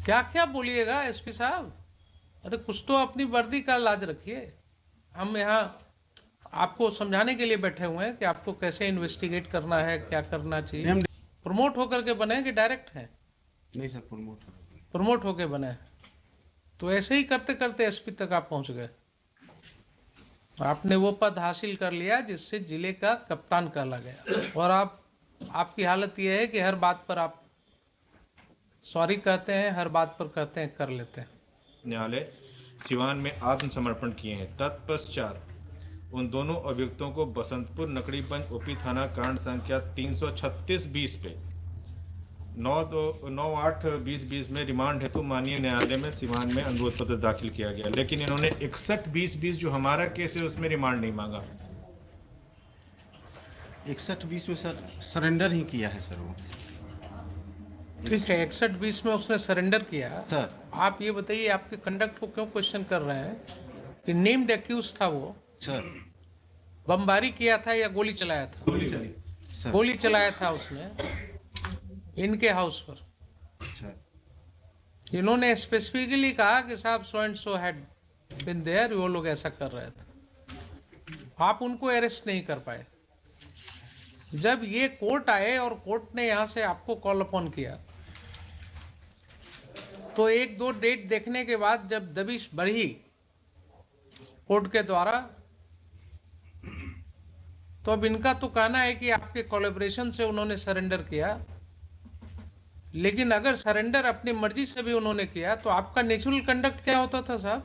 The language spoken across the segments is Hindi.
क्या क्या बोलिएगा एसपी साहब? अरे कुछ तो अपनी वर्दी का लाज रखिए। हम यहाँ आपको समझाने के लिए बैठे हुए हैं कि आपको कैसे इन्वेस्टिगेट करना है, क्या करना चाहिए। प्रमोट होकर के बने कि डायरेक्ट हैं? नहीं सर, प्रमोट होके बने। तो ऐसे ही करते करते एसपी तक आप पहुंच गए। आपने वो पद हासिल कर लिया जिससे जिले का कप्तान कहला गया। और आपकी हालत ये है कि हर बात पर आप सॉरी कहते हैं, हर बात पर कहते हैं कर लेते हैं। न्यायालय सिवान में आत्मसमर्पण किए हैं। तत्पश्चात उन दोनों अभियुक्तों को बसंतपुर नकड़ीबंज ओपी थाना कांड संख्या 336-20 पे 9/8/2020 में रिमांड हेतु माननीय न्यायालय में सिवान में अनुरोध पत्र दाखिल किया गया, लेकिन इन्होंने 61-20-20 जो हमारा केस है उसमें रिमांड नहीं मांगा। 61-20 में सर सरेंडर ही किया है सर वो। ठीक है, 61-20 में उसने सरेंडर किया। सर आप ये बताइए, आपके कंडक्ट को क्यों क्वेश्चन कर रहे हैं कि नेम्ड एक्यूज था वो? सर बमबारी किया था या गोली चलाया था? सर गोली चलाया था उसने इनके हाउस पर। सर इन्होंने स्पेसिफिकली कहा कि साहब so and so had been there, वो लोग ऐसा कर रहे थे। आप उनको अरेस्ट नहीं कर पाए। जब ये कोर्ट आए और कोर्ट ने यहां से आपको कॉल अपॉन किया, तो 1-2 डेट देखने के बाद जब दबिश बढ़ी कोर्ट के द्वारा, तो अब इनका तो कहना है कि आपके कोलैबोरेशन से उन्होंने सरेंडर किया। लेकिन अगर सरेंडर अपनी मर्जी से भी उन्होंने किया तो आपका नेचुरल कंडक्ट क्या होता था साहब?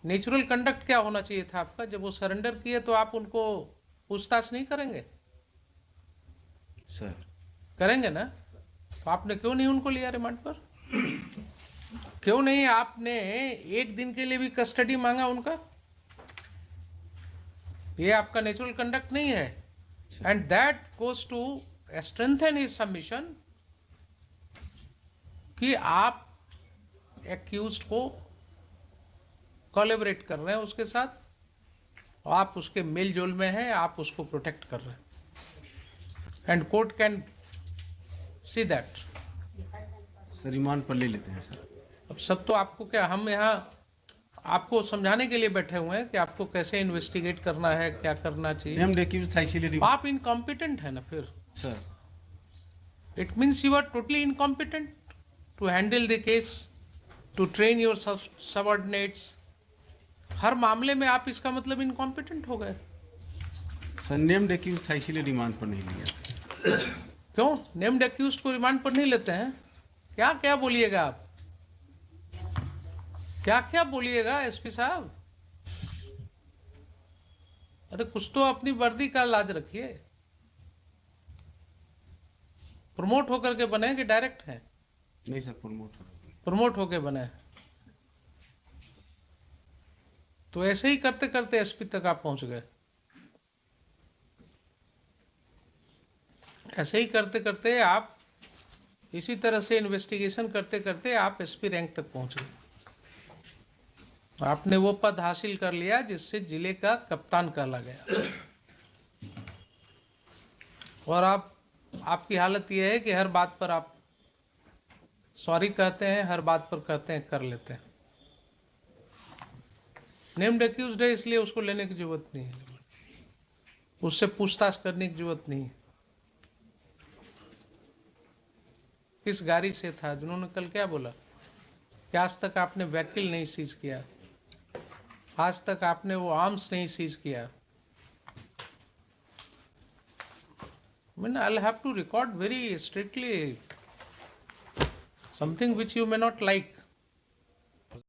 नेचुरल कंडक्ट क्या होना चाहिए था आपका? जब वो सरेंडर किए तो आप उनको पूछताछ नहीं करेंगे? सर करेंगे ना? तो आपने क्यों नहीं उनको लिया रिमांड पर? क्यों नहीं आपने एक दिन के लिए भी कस्टडी मांगा उनका? ये आपका नेचुरल कंडक्ट नहीं है। And that goes to strengthen his submission कि आप एक्यूज्ड को कोलैबोरेट कर रहे हैं उसके साथ, आप उसके मेल जोल में हैं, आप उसको प्रोटेक्ट कर रहे हैं। And court can see that. Sir remand पर ले लेते हैं सर। अब सब तो आपको क्या, हम यहाँ आपको समझाने के लिए बैठे हुए हैं कि आपको कैसे इन्वेस्टिगेट करना है, क्या करना चाहिए। नेम्ड एक्यूज था इसीलिए आप इनकॉम्पिटेंट है ना फिर? Sir it means you are totally incompetent to handle the case, to train your subordinates. हर मामले में आप इसका मतलब इनकॉम्पिटेंट हो गए। सर नेम्ड एक्यूज था इसीलिए रिमांड पर नहीं लिया। क्यों नेम्ड एक्यूज्ड को रिमांड पर नहीं लेते हैं? क्या क्या बोलिएगा आप? क्या क्या बोलिएगा एसपी साहब? अरे कुछ तो अपनी वर्दी का लाज रखिए। प्रमोट होकर के बने कि डायरेक्ट हैं? नहीं सर, प्रमोट होके बने। तो ऐसे ही करते करते एसपी तक आप पहुंच गए। ऐसे ही करते करते आप इसी तरह से इन्वेस्टिगेशन करते करते आप एसपी रैंक तक पहुंच गए। आपने वो पद हासिल कर लिया जिससे जिले का कप्तान कहला गया। और आपकी हालत यह है कि हर बात पर आप सॉरी कहते हैं, हर बात पर कहते हैं कर लेते हैं। नेम्ड एक्यूज्ड है इसलिए उसको लेने की जरूरत नहीं है, उससे पूछताछ करने की जरूरत नहीं है। किस गाड़ी से था? जिन्होंने कल क्या बोला कि आज तक आपने व्हीकल नहीं सीज किया, आज तक आपने वो आर्म्स नहीं सीज किया। I mean, I'll have to record very strictly something which you may not like.